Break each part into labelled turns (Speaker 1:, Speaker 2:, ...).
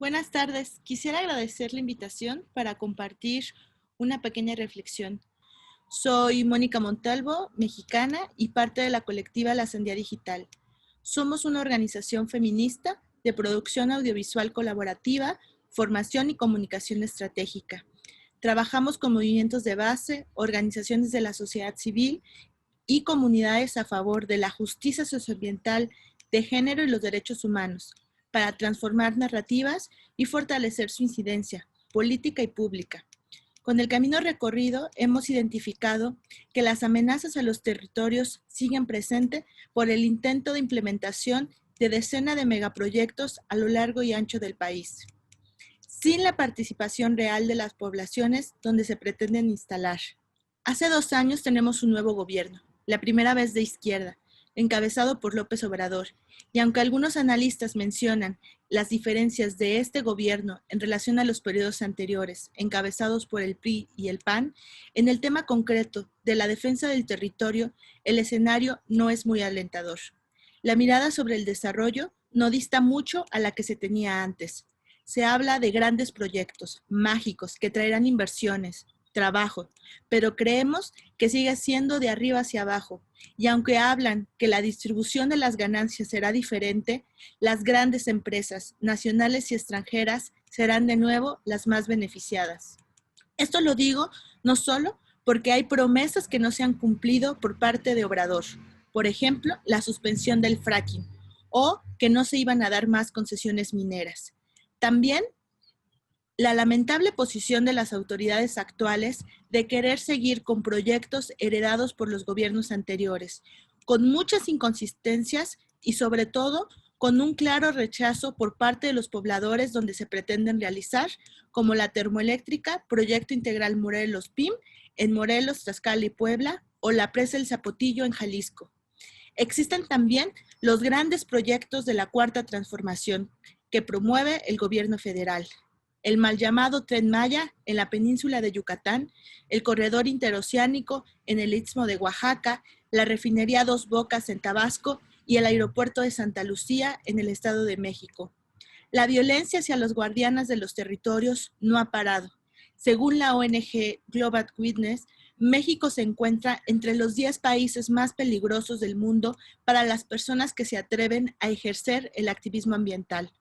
Speaker 1: Buenas tardes. Quisiera agradecer la invitación para compartir una pequeña reflexión. Soy Mónica Montalvo, mexicana y parte de la colectiva La Sandía Digital. Somos una organización feminista de producción audiovisual colaborativa, formación y comunicación estratégica. Trabajamos con movimientos de base, organizaciones de la sociedad civil y comunidades a favor de la justicia socioambiental, de género y los derechos humanos, para transformar narrativas y fortalecer su incidencia política y pública. Con el camino recorrido hemos identificado que las amenazas a los territorios siguen presentes por el intento de implementación de decenas de megaproyectos a lo largo y ancho del país, sin la participación real de las poblaciones donde se pretenden instalar. Hace 2 años tenemos un nuevo gobierno, la primera vez de izquierda, encabezado por López Obrador, y aunque algunos analistas mencionan las diferencias de este gobierno en relación a los periodos anteriores, encabezados por el PRI y el PAN, en el tema concreto de la defensa del territorio, el escenario no es muy alentador. La mirada sobre el desarrollo no dista mucho a la que se tenía antes. Se habla de grandes proyectos mágicos que traerán inversiones, trabajo, pero creemos que sigue siendo de arriba hacia abajo, y aunque hablan que la distribución de las ganancias será diferente, las grandes empresas nacionales y extranjeras serán de nuevo las más beneficiadas. Esto lo digo no solo porque hay promesas que no se han cumplido por parte de Obrador, por ejemplo, la suspensión del fracking, o que no se iban a dar más concesiones mineras. También la lamentable posición de las autoridades actuales de querer seguir con proyectos heredados por los gobiernos anteriores, con muchas inconsistencias y sobre todo con un claro rechazo por parte de los pobladores donde se pretenden realizar, como la termoeléctrica Proyecto Integral Morelos PIM en Morelos, Tlaxcala y Puebla, o la presa El Zapotillo en Jalisco. Existen también los grandes proyectos de la Cuarta Transformación que promueve el gobierno federal: el mal llamado Tren Maya en la península de Yucatán, el corredor interoceánico en el Istmo de Oaxaca, la refinería Dos Bocas en Tabasco y el aeropuerto de Santa Lucía en el Estado de México. La violencia hacia los guardianes de los territorios no ha parado. Según la ONG Global Witness, México se encuentra entre los 10 países más peligrosos del mundo para las personas que se atreven a ejercer el activismo ambiental.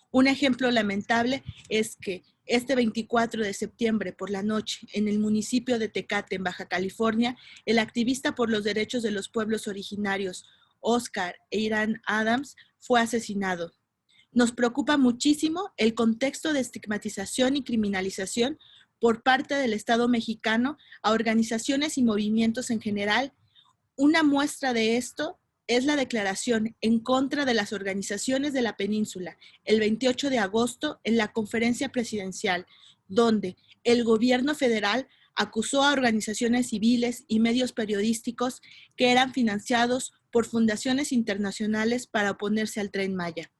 Speaker 1: Un ejemplo lamentable es que este 24 de septiembre por la noche, en el municipio de Tecate, en Baja California, el activista por los derechos de los pueblos originarios, Oscar Eirán Adams, fue asesinado. Nos preocupa muchísimo el contexto de estigmatización y criminalización por parte del Estado mexicano a organizaciones y movimientos en general. Una muestra de esto es la declaración en contra de las organizaciones de la península el 28 de agosto en la conferencia presidencial, donde el gobierno federal acusó a organizaciones civiles y medios periodísticos que eran financiados por fundaciones internacionales para oponerse al Tren Maya,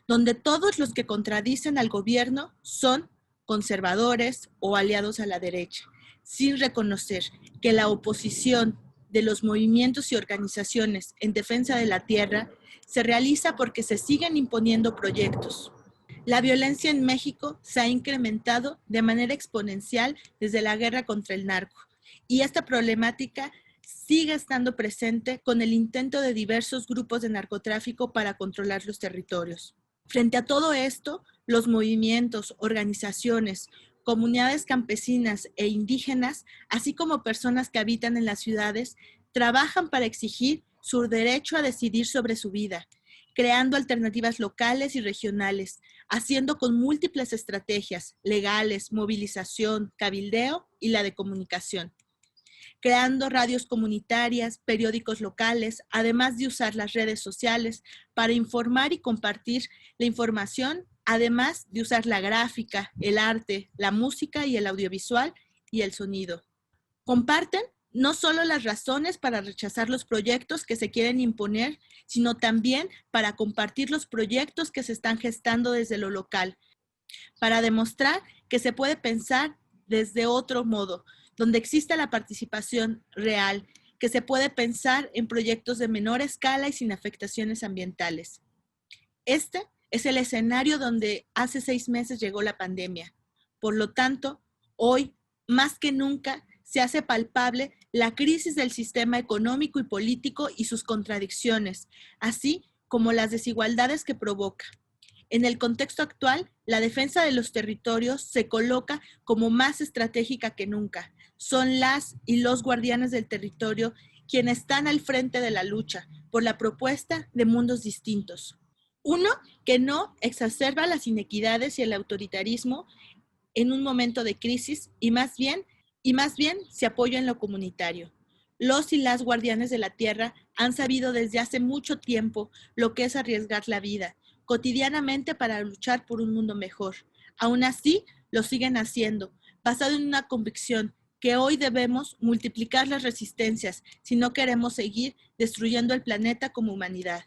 Speaker 1: donde todos los que contradicen al gobierno son conservadores o aliados a la derecha, sin reconocer que la oposición de los movimientos y organizaciones en defensa de la tierra se realiza porque se siguen imponiendo proyectos. La violencia en México se ha incrementado de manera exponencial desde la guerra contra el narco, y esta problemática sigue estando presente con el intento de diversos grupos de narcotráfico para controlar los territorios. Frente a todo esto, los movimientos, organizaciones, comunidades campesinas e indígenas, así como personas que habitan en las ciudades, trabajan para exigir su derecho a decidir sobre su vida, creando alternativas locales y regionales, haciendo con múltiples estrategias legales, movilización, cabildeo y la de comunicación, creando radios comunitarias, periódicos locales, además de usar las redes sociales para informar y compartir la información, además de usar la gráfica, el arte, la música y el audiovisual y el sonido. Comparten no solo las razones para rechazar los proyectos que se quieren imponer, sino también para compartir los proyectos que se están gestando desde lo local, para demostrar que se puede pensar desde otro modo, donde exista la participación real, que se puede pensar en proyectos de menor escala y sin afectaciones ambientales. Este Es el escenario donde hace 6 meses llegó la pandemia. Por lo tanto, hoy, más que nunca, se hace palpable la crisis del sistema económico y político y sus contradicciones, así como las desigualdades que provoca. En el contexto actual, la defensa de los territorios se coloca como más estratégica que nunca. Son las y los guardianes del territorio quienes están al frente de la lucha por la propuesta de mundos distintos. Uno que no exacerba las inequidades y el autoritarismo en un momento de crisis y más bien se apoya en lo comunitario. Los y las guardianes de la tierra han sabido desde hace mucho tiempo lo que es arriesgar la vida cotidianamente para luchar por un mundo mejor. Aún así, lo siguen haciendo, basado en una convicción que hoy debemos multiplicar las resistencias si no queremos seguir destruyendo el planeta como humanidad.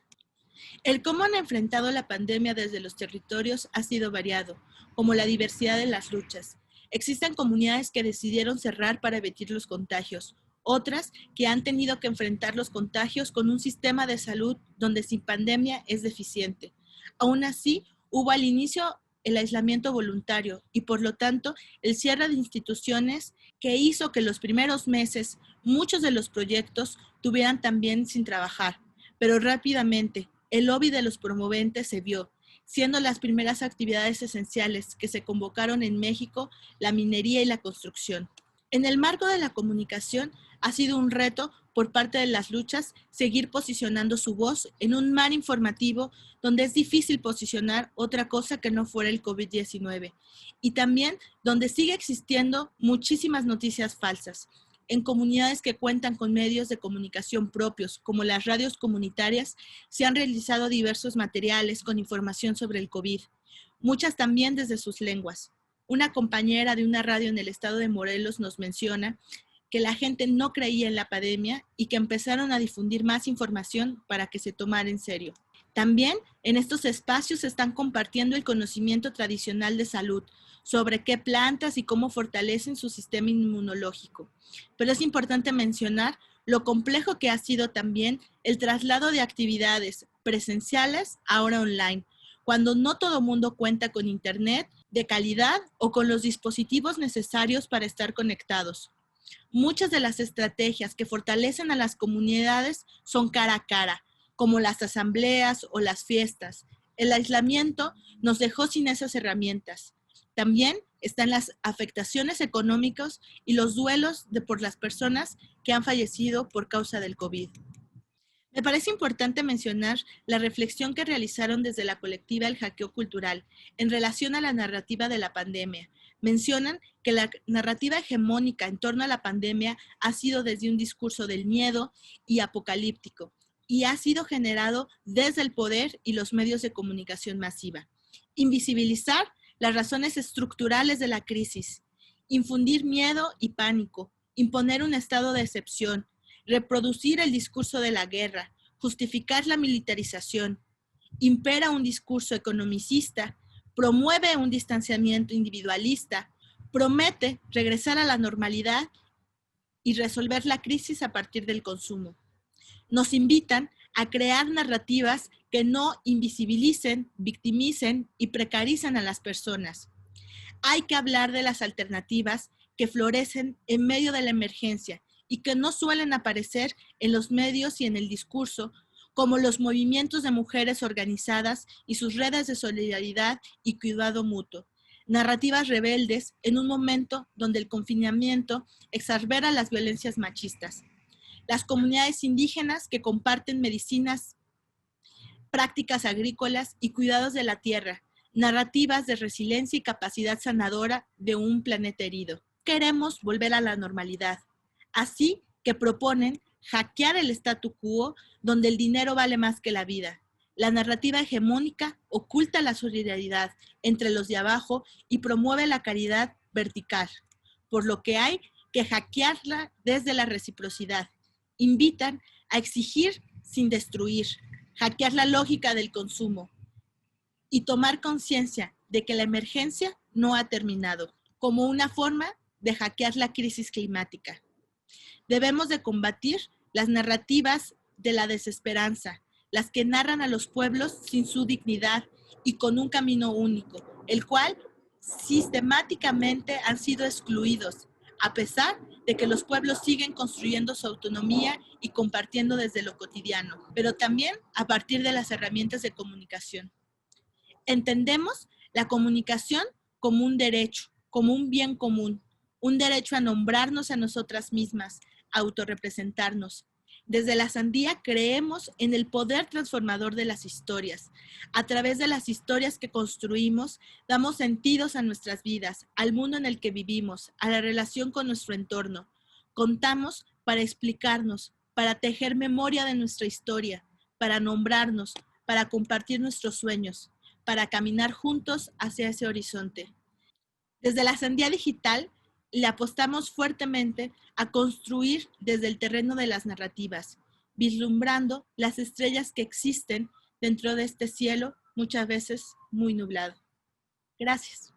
Speaker 1: El cómo han enfrentado la pandemia desde los territorios ha sido variado, como la diversidad de las luchas. Existen comunidades que decidieron cerrar para evitar los contagios, otras que han tenido que enfrentar los contagios con un sistema de salud donde sin pandemia es deficiente. Aún así, hubo al inicio el aislamiento voluntario y por lo tanto el cierre de instituciones que hizo que los primeros meses muchos de los proyectos tuvieran también sin trabajar, pero rápidamente el lobby de los promoventes se vio, siendo las primeras actividades esenciales que se convocaron en México la minería y la construcción. En el marco de la comunicación ha sido un reto por parte de las luchas seguir posicionando su voz en un mar informativo donde es difícil posicionar otra cosa que no fuera el COVID-19 y también donde sigue existiendo muchísimas noticias falsas. En comunidades que cuentan con medios de comunicación propios, como las radios comunitarias, se han realizado diversos materiales con información sobre el COVID, muchas también desde sus lenguas. Una compañera de una radio en el estado de Morelos nos menciona que la gente no creía en la pandemia y que empezaron a difundir más información para que se tomara en serio. También en estos espacios se están compartiendo el conocimiento tradicional de salud sobre qué plantas y cómo fortalecen su sistema inmunológico. Pero es importante mencionar lo complejo que ha sido también el traslado de actividades presenciales ahora online, cuando no todo mundo cuenta con internet de calidad o con los dispositivos necesarios para estar conectados. Muchas de las estrategias que fortalecen a las comunidades son cara a cara, como las asambleas o las fiestas. El aislamiento nos dejó sin esas herramientas. También están las afectaciones económicas y los duelos por las personas que han fallecido por causa del COVID. Me parece importante mencionar la reflexión que realizaron desde la colectiva El Hackeo Cultural en relación a la narrativa de la pandemia. Mencionan que la narrativa hegemónica en torno a la pandemia ha sido desde un discurso del miedo y apocalíptico y ha sido generado desde el poder y los medios de comunicación masiva. Invisibilizar las razones estructurales de la crisis, infundir miedo y pánico, imponer un estado de excepción, reproducir el discurso de la guerra, justificar la militarización, impera un discurso economicista, promueve un distanciamiento individualista, promete regresar a la normalidad y resolver la crisis a partir del consumo. Nos invitan a crear narrativas que no invisibilicen, victimicen y precaricen a las personas. Hay que hablar de las alternativas que florecen en medio de la emergencia y que no suelen aparecer en los medios y en el discurso, como los movimientos de mujeres organizadas y sus redes de solidaridad y cuidado mutuo. Narrativas rebeldes en un momento donde el confinamiento exacerba las violencias machistas. Las comunidades indígenas que comparten medicinas, prácticas agrícolas y cuidados de la tierra, narrativas de resiliencia y capacidad sanadora de un planeta herido. Queremos volver a la normalidad, así que proponen hackear el statu quo donde el dinero vale más que la vida. La narrativa hegemónica oculta la solidaridad entre los de abajo y promueve la caridad vertical, por lo que hay que hackearla desde la reciprocidad. Invitan a exigir sin destruir, hackear la lógica del consumo y tomar conciencia de que la emergencia no ha terminado, como una forma de hackear la crisis climática. Debemos de combatir las narrativas de la desesperanza, las que narran a los pueblos sin su dignidad y con un camino único, el cual sistemáticamente han sido excluidos, a pesar de que los pueblos siguen construyendo su autonomía y compartiendo desde lo cotidiano, pero también a partir de las herramientas de comunicación. Entendemos la comunicación como un derecho, como un bien común, un derecho a nombrarnos a nosotras mismas, a autorrepresentarnos. Desde la Sandía creemos en el poder transformador de las historias. A través de las historias que construimos, damos sentidos a nuestras vidas, al mundo en el que vivimos, a la relación con nuestro entorno. Contamos para explicarnos, para tejer memoria de nuestra historia, para nombrarnos, para compartir nuestros sueños, para caminar juntos hacia ese horizonte. Desde la Sandía Digital le apostamos fuertemente a construir desde el terreno de las narrativas, vislumbrando las estrellas que existen dentro de este cielo muchas veces muy nublado. Gracias.